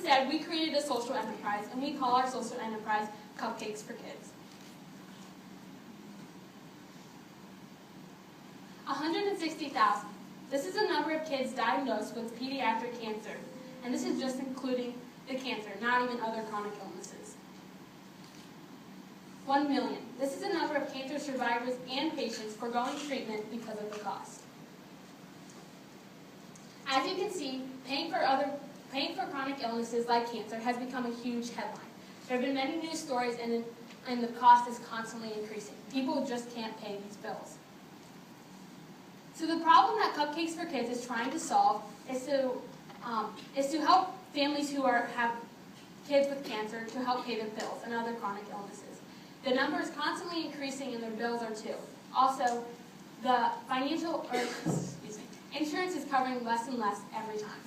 Instead, we created a social enterprise, and we call our social enterprise Cupcakes for Kids. 160,000. This is the number of kids diagnosed with pediatric cancer, and this is just including the cancer, not even other chronic illnesses. 1 million. This is the number of cancer survivors and patients foregoing treatment because of the cost. As you can see, paying for chronic illnesses like cancer has become a huge headline. There have been many news stories, and the cost is constantly increasing. People just can't pay these bills. So the problem that Cupcakes for Kids is trying to solve is to help families who have kids with cancer to help pay their bills and other chronic illnesses. The number is constantly increasing, and their bills are too. Also, the insurance is covering less and less every time.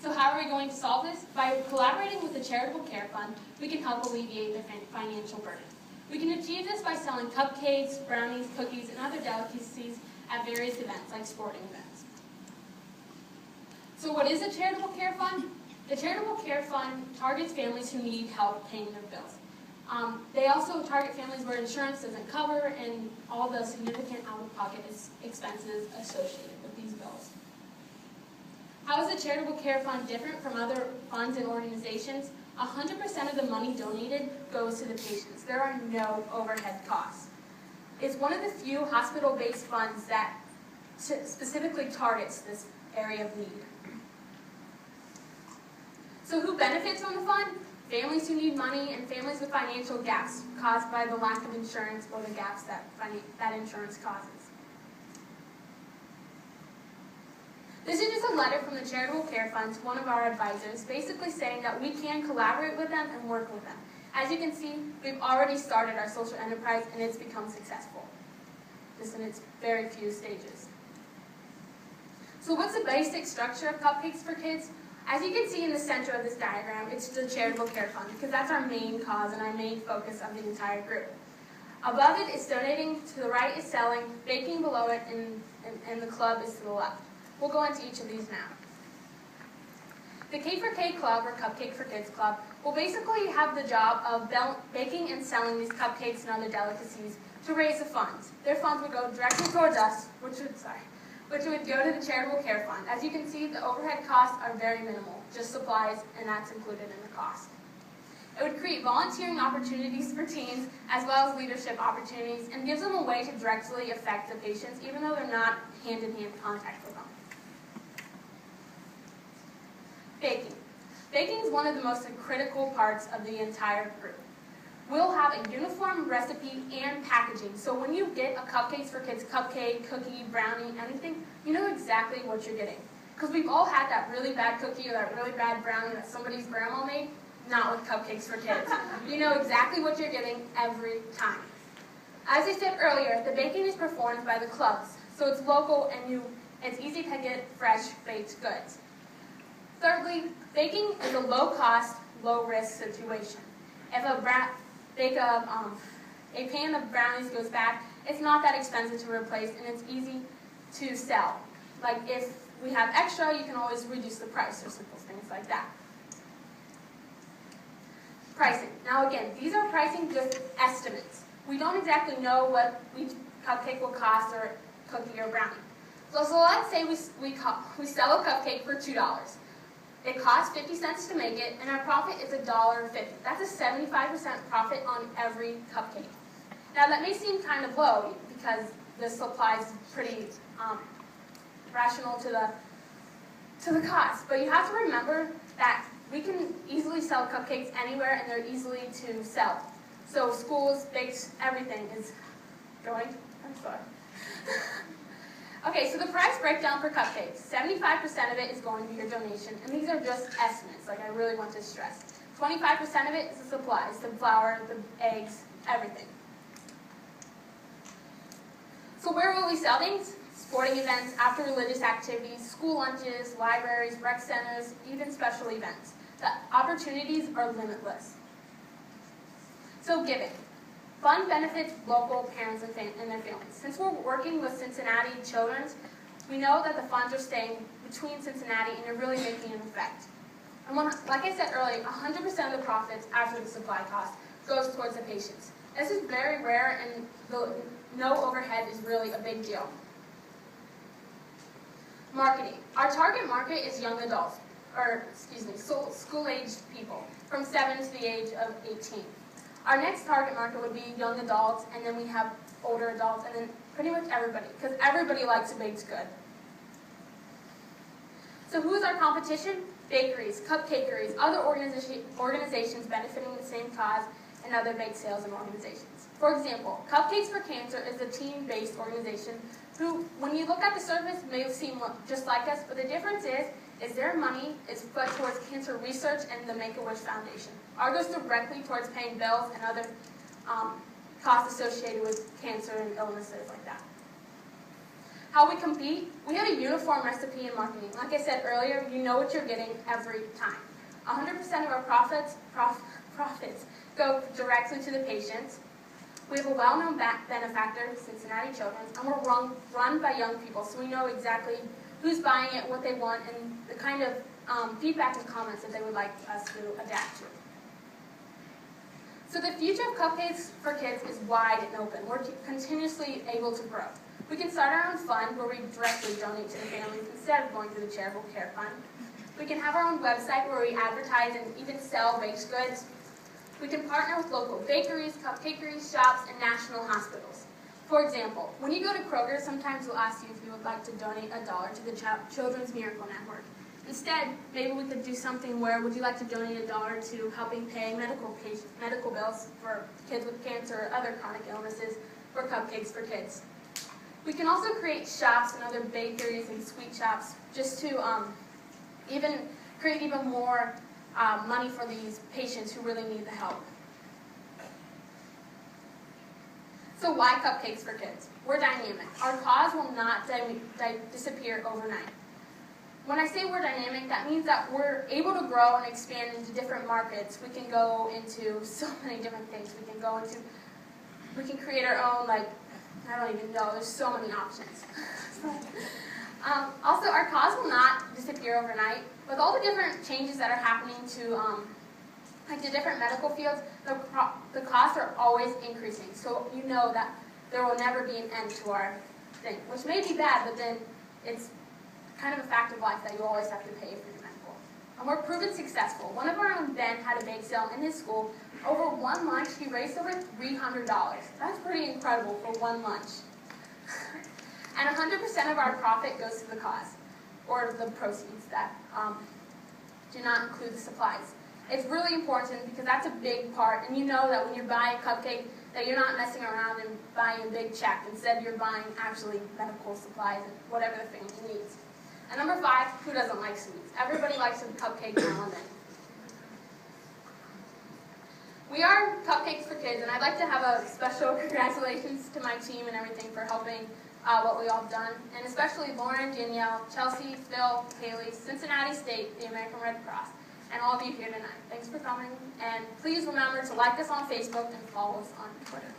So how are we going to solve this? By collaborating with the Charitable Care Fund, we can help alleviate their financial burden. We can achieve this by selling cupcakes, brownies, cookies, and other delicacies at various events, like sporting events. So what is a Charitable Care Fund? The Charitable Care Fund targets families who need help paying their bills. They also target families where insurance doesn't cover and all the significant out-of-pocket expenses associated with these bills. How is the Charitable Care Fund different from other funds and organizations? 100% of the money donated goes to the patients. There are no overhead costs. It's one of the few hospital-based funds that specifically targets this area of need. So who benefits from the fund? Families who need money and families with financial gaps caused by the lack of insurance or the gaps that insurance causes. This is just a letter from the Charitable Care Fund to one of our advisors, basically saying that we can collaborate with them and work with them. As you can see, we've already started our social enterprise, and it's become successful, just in its very few stages. So what's the basic structure of Cupcakes for Kids? As you can see in the center of this diagram, it's the Charitable Care Fund, because that's our main cause and our main focus of the entire group. Above it is donating, to the right is selling, baking below it, and the club is to the left. We'll go into each of these now. The K4K Club, or Cupcake for Kids Club, will basically have the job of baking and selling these cupcakes and other delicacies to raise the funds. Their funds would go directly towards us, which would go to the Charitable Care Fund. As you can see, the overhead costs are very minimal, just supplies, and that's included in the cost. It would create volunteering opportunities for teens, as well as leadership opportunities, and gives them a way to directly affect the patients, even though they're not hand-in-hand contact with them. Baking. Baking is one of the most critical parts of the entire group. We'll have a uniform recipe and packaging, so when you get a Cupcakes for Kids cupcake, cookie, brownie, anything, you know exactly what you're getting. Because we've all had that really bad cookie or that really bad brownie that somebody's grandma made, not with Cupcakes for Kids. You know exactly what you're getting every time. As I said earlier, the baking is performed by the clubs, so it's local and it's easy to get fresh baked goods. Thirdly, baking is a low-cost, low-risk situation. If a pan of brownies goes bad, it's not that expensive to replace, and it's easy to sell. Like if we have extra, you can always reduce the price or simple things like that. Pricing. Now again, these are pricing just estimates. We don't exactly know what each cupcake will cost or cookie or brownie. So let's say we sell a cupcake for $2. It costs 50 cents to make it, and our profit is $1.50. That's a 75% profit on every cupcake. Now that may seem kind of low because the supply is pretty rational to the cost, but you have to remember that we can easily sell cupcakes anywhere, and they're easily to sell. So schools, bakes, everything is going. I'm sorry. Okay, so the price breakdown for cupcakes. 75% of it is going to your donation, and these are just estimates, like I really want to stress. 25% of it is the supplies, the flour, the eggs, everything. So where will we sell things? Sporting events, after religious activities, school lunches, libraries, rec centers, even special events. The opportunities are limitless. So giving. Fund benefits local parents and their families. Since we're working with Cincinnati Children's, we know that the funds are staying between Cincinnati and are really making an effect. And like I said earlier, 100% of the profits after the supply cost goes towards the patients. This is very rare, and no overhead is really a big deal. Marketing. Our target market is young adults, school-aged people, from 7 to the age of 18. Our next target market would be young adults, and then we have older adults, and then pretty much everybody, because everybody likes a baked good. So who is our competition? Bakeries, cupcakeries, other organizations benefiting the same cause, and other baked sales and organizations. For example, Cupcakes for Cancer is a team-based organization who, when you look at the surface, may seem just like us, but the difference is their money is put towards cancer research and the Make-A-Wish Foundation. Ours goes directly towards paying bills and other costs associated with cancer and illnesses like that. How we compete? We have a uniform recipe in marketing. Like I said earlier, you know what you're getting every time. 100% of our profits go directly to the patients. We have a well-known benefactor, Cincinnati Children's, and we're run by young people, so we know exactly who's buying it, what they want, and the kind of feedback and comments that they would like us to adapt to. So the future of Cupcakes for Kids is wide and open. We're continuously able to grow. We can start our own fund where we directly donate to the families instead of going to the charitable care fund. We can have our own website where we advertise and even sell baked goods. We can partner with local bakeries, cupcakeries, shops, and national hospitals. For example, when you go to Kroger, sometimes they'll ask you if you would like to donate $1 to the Children's Miracle Network. Instead, maybe we could do something where, would you like to donate $1 to helping pay medical bills for kids with cancer or other chronic illnesses for Cupcakes for Kids. We can also create shops and other bakeries and sweet shops just to create even more money for these patients who really need the help. So why Cupcakes for Kids? We're dynamic. Our cause will not disappear overnight. When I say we're dynamic, that means that we're able to grow and expand into different markets. We can go into so many different things. We can create our own, I don't even know, there's so many options. Also, our cause will not disappear overnight. With all the different changes that are happening to the different medical fields, the costs are always increasing. So you know that there will never be an end to our thing, which may be bad, but then it's kind of a fact of life that you always have to pay for your medical. And we're proven successful. One of our own, Ben, had a bake sale in his school. Over one lunch, he raised over $300. That's pretty incredible for one lunch. And 100% of our profit goes to the cause, or the proceeds that do not include the supplies. It's really important because that's a big part, and you know that when you buy a cupcake, that you're not messing around and buying a big check. Instead, you're buying actually medical supplies and whatever the family needs. And number 5, who doesn't like sweets? Everybody likes a cupcake now and then. We are Cupcakes for Kids, and I'd like to have a special congratulations to my team and everything for helping what we all have done, and especially Lauren, Danielle, Chelsea, Phil, Haley, Cincinnati State, the American Red Cross, and all of you here tonight. Thanks for coming, and please remember to like us on Facebook and follow us on Twitter.